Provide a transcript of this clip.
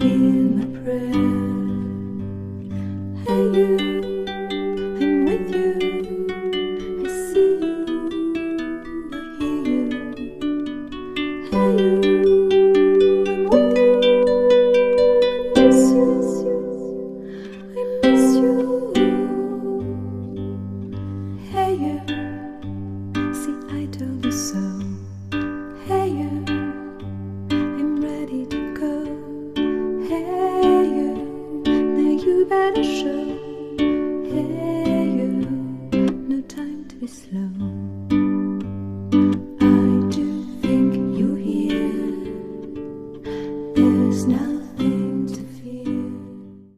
hear my prayer. Hey you, I'm with you. I see you, I hear you. Hey you, I'm with you. I miss you, I miss you. Hey you, see I told you so. Hey you, I'm ready to go. Hey you, now you better show